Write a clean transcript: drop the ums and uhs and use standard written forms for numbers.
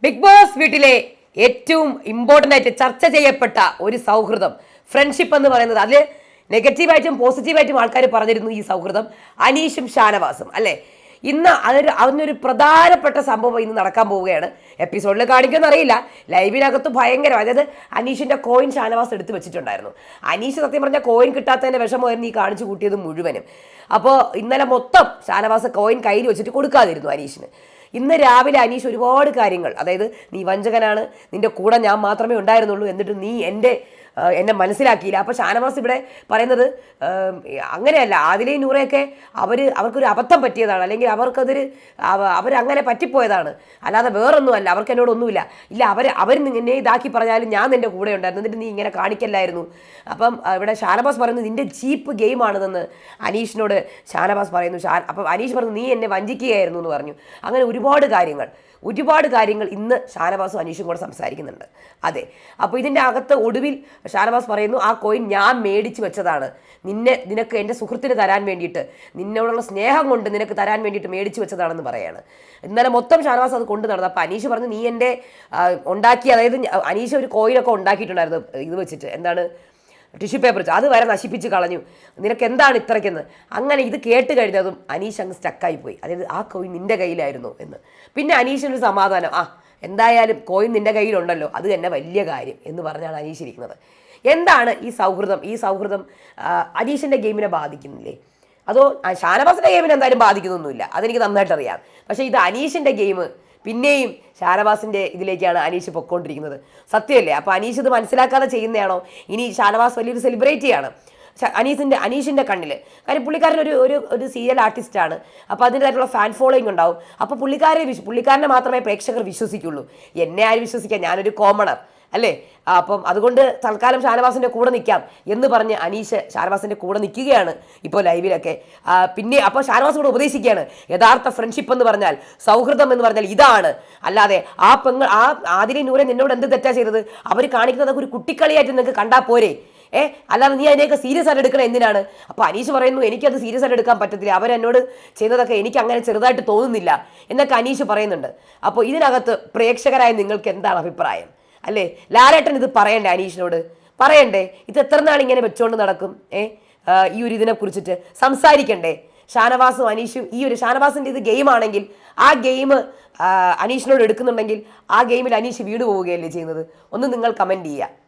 Big boss വീട്ടിലെ ഏറ്റവും important ആയിട്ട് ചർച്ച ചെയ്യപ്പെട്ട ഒരു സൗഹൃദം ഫ്രണ്ട്ഷിപ്പ് എന്ന് പറയുന്നത് അതിൽ നെഗറ്റീവായിട്ടും പോസിറ്റീവായിട്ടും ആൾക്കാർ പറഞ്ഞിരുന്നു ഈ സൗഹൃദം അനീഷും ഷാനവാസും അല്ലേ. ഇന്ന് അതിനൊരു പ്രധാനപ്പെട്ട സംഭവം ഇന്ന് നടക്കാൻ പോവുകയാണ്. എപ്പിസോഡിൽ കാണിക്കുമെന്ന് അറിയില്ല. ലൈവിനകത്ത് ഭയങ്കര, അതായത് അനീഷിൻ്റെ കോയിൻ ഷാനവാസ് എടുത്ത് വെച്ചിട്ടുണ്ടായിരുന്നു. അനീഷ് സത്യം പറഞ്ഞാൽ കോയിൻ കിട്ടാത്തതിൻ്റെ വിഷമമായിരുന്നു ഈ കാണിച്ചു കൂട്ടിയത് മുഴുവനും. അപ്പോൾ ഇന്നലെ മൊത്തം ഷാനവാസ് കോയിൻ കയ്യിൽ വെച്ചിട്ട് കൊടുക്കാതിരുന്നു അനീഷിന്. ഇന്ന് രാവിലെ അനീഷ് ഒരുപാട് കാര്യങ്ങൾ, അതായത് നീ വഞ്ചകനാണ്, നിന്റെ കൂടെ ഞാൻ മാത്രമേ ഉണ്ടായിരുന്നുള്ളൂ, എന്നിട്ട് നീ എന്നെ മനസ്സിലാക്കിയില്ല. അപ്പോൾ ഷാനവാസ് ഇവിടെ പറയുന്നത് അങ്ങനെയല്ല, ആദിലയും നൂറയൊക്കെ അവർക്കൊരു അബദ്ധം പറ്റിയതാണ്, അല്ലെങ്കിൽ അവരങ്ങനെ പറ്റിപ്പോയതാണ്, അല്ലാതെ വേറൊന്നുമല്ല, അവർക്ക് എന്നോടൊന്നുമില്ല. ഇല്ല, അവർ നിന്നെ ഇതാക്കി പറഞ്ഞാലും ഞാൻ നിൻ്റെ കൂടെ ഉണ്ടായിരുന്നു, എന്നിട്ട് നീ ഇങ്ങനെ കാണിക്കല്ലായിരുന്നു. അപ്പം ഇവിടെ ഷാനവാസ് പറയുന്നത് നിൻ്റെ ചീപ്പ് ഗെയിമാണിതെന്ന് അനീഷിനോട് ഷാനവാസ് പറയുന്നു. അപ്പം അനീഷ് പറഞ്ഞു നീ എന്നെ വഞ്ചിക്കുകയായിരുന്നു എന്ന് പറഞ്ഞു. അങ്ങനെ ഒരുപാട് കാര്യങ്ങൾ ഇന്ന് ഷാനവാസും അനീഷും കൂടെ സംസാരിക്കുന്നുണ്ട്. അതെ, അപ്പോൾ ഇതിൻ്റെ അകത്ത് ഒടുവിൽ ഷാനവാസ് പറയുന്നു ആ കോയിൻ ഞാൻ മേടിച്ച് വെച്ചതാണ്, നിനക്ക് എൻ്റെ സുഹൃത്തിന് തരാൻ വേണ്ടിയിട്ട്, നിന്നോടുള്ള സ്നേഹം കൊണ്ട് നിനക്ക് തരാൻ വേണ്ടിയിട്ട് മേടിച്ച് വെച്ചതാണെന്ന് പറയാണ്. ഇന്നലെ മൊത്തം ഷാനവാസ് അത് കൊണ്ട് നടന്നു. അപ്പോൾ അനീഷ് പറഞ്ഞു നീ എൻ്റെ ഉണ്ടാക്കി, അതായത് അനീഷ് ഒരു കോയിനൊക്കെ ഉണ്ടാക്കിയിട്ടുണ്ടായിരുന്നു ഇത് വെച്ചിട്ട്, എന്താണ് ടിഷ്യൂ പേപ്പർ വെച്ച്, അത് വരെ നശിപ്പിച്ച് കളഞ്ഞു, നിനക്ക് എന്താണ് ഇത്രയ്ക്കെന്ന്. അങ്ങനെ ഇത് കേട്ട് കഴിഞ്ഞതും അനീഷ് അങ്ങ് സ്റ്റക്കായിപ്പോയി. അതായത് ആ കോയിൻ നിൻ്റെ കയ്യിലായിരുന്നു എന്ന്. പിന്നെ അനീഷിനൊരു സമാധാനം, എന്തായാലും കോയിൻ നിൻ്റെ കയ്യിലുണ്ടല്ലോ, അത് തന്നെ വലിയ കാര്യം എന്ന് പറഞ്ഞാണ് അനീഷ് ഇരിക്കുന്നത്. എന്താണ് ഈ സൗഹൃദം അനീഷിൻ്റെ ഗെയിമിനെ ബാധിക്കുന്നില്ലേ? അതോ ഷാനവാസിൻ്റെ ഗെയിമിനെ എന്തായാലും ബാധിക്കുന്നൊന്നുമില്ല, അതെനിക്ക് നന്നായിട്ട് അറിയാം. പക്ഷേ ഇത് അനീഷിൻ്റെ ഗെയിം പിന്നെയും ഷാനവാസിൻ്റെ ഇതിലേക്കാണ് അനീഷ് പൊയ്ക്കൊണ്ടിരിക്കുന്നത്. സത്യമല്ലേ? അപ്പോൾ അനീഷ് ഇത് മനസ്സിലാക്കാതെ ചെയ്യുന്നതാണോ? ഇനി ഷാനവാസ് വലിയൊരു സെലിബ്രിറ്റിയാണ് അനീഷിൻ്റെ കണ്ണിൽ. കാര്യം പുള്ളിക്കാരൻ ഒരു സീരിയൽ ആർട്ടിസ്റ്റാണ്. അപ്പോൾ അതിൻ്റെതായിട്ടുള്ള ഫാൻ ഫോളോയിങ് ഉണ്ടാവും. അപ്പോൾ പുള്ളിക്കാരനെ മാത്രമേ പ്രേക്ഷകർ വിശ്വസിക്കുള്ളൂ. എന്നെ ആരും വിശ്വസിക്കാം, ഞാനൊരു കോമണർ അല്ലേ. അപ്പം അതുകൊണ്ട് തൽക്കാലം ഷാനവാസിൻ്റെ കൂടെ നിൽക്കാം എന്ന് പറഞ്ഞ് അനീഷ് ഷാനവാസിൻ്റെ കൂടെ നിൽക്കുകയാണ് ഇപ്പോൾ ലൈവിലൊക്കെ. പിന്നെ അപ്പോൾ ഷാനവാസ് കൂടെ ഉപദേശിക്കുകയാണ്, യഥാർത്ഥ ഫ്രണ്ട്ഷിപ്പ് എന്ന് പറഞ്ഞാൽ, സൗഹൃദം എന്ന് പറഞ്ഞാൽ ഇതാണ്, അല്ലാതെ ആദിലെ നൂരെ നിന്നോട് എന്ത് തെറ്റാ ചെയ്തത്, അവർ കാണിക്കുന്നതൊക്കെ ഒരു കുട്ടിക്കളിയായിട്ട് നിങ്ങൾക്ക് കണ്ടാൽ പോരെ, അല്ലാതെ നീ അതിനെയൊക്കെ സീരിയസ് ആയിട്ട് എടുക്കണം എന്തിനാണ്? അപ്പോൾ അനീഷ് പറയുന്നു എനിക്കത് സീരിയസ് ആയിട്ട് എടുക്കാൻ പറ്റത്തില്ല, അവരെന്നോട് ചെയ്യുന്നതൊക്കെ എനിക്ക് അങ്ങനെ ചെറുതായിട്ട് തോന്നുന്നില്ല എന്നൊക്കെ അനീഷ് പറയുന്നുണ്ട്. അപ്പോൾ ഇതിനകത്ത് പ്രേക്ഷകരായ നിങ്ങൾക്ക് എന്താണ് അഭിപ്രായം? അല്ലേ, ലാലേട്ടൻ ഇത് പറയണ്ടേ, അനീഷിനോട് പറയണ്ടേ? ഇത് എത്ര നാൾ ഇങ്ങനെ വെച്ചുകൊണ്ട് നടക്കും? ഈ ഒരു ഇതിനെ കുറിച്ചിട്ട് സംസാരിക്കണ്ടേ? ഷാനവാസും അനീഷും ഷാനവാസിൻ്റെ ഇത് ഗെയിമാണെങ്കിൽ ആ ഗെയിം അനീഷിനോട് എടുക്കുന്നുണ്ടെങ്കിൽ ആ ഗെയിമിൽ അനീഷ് വീട് പോവുകയല്ലേ ചെയ്യുന്നത്? ഒന്ന് നിങ്ങൾ കമൻറ്റ് ചെയ്യുക.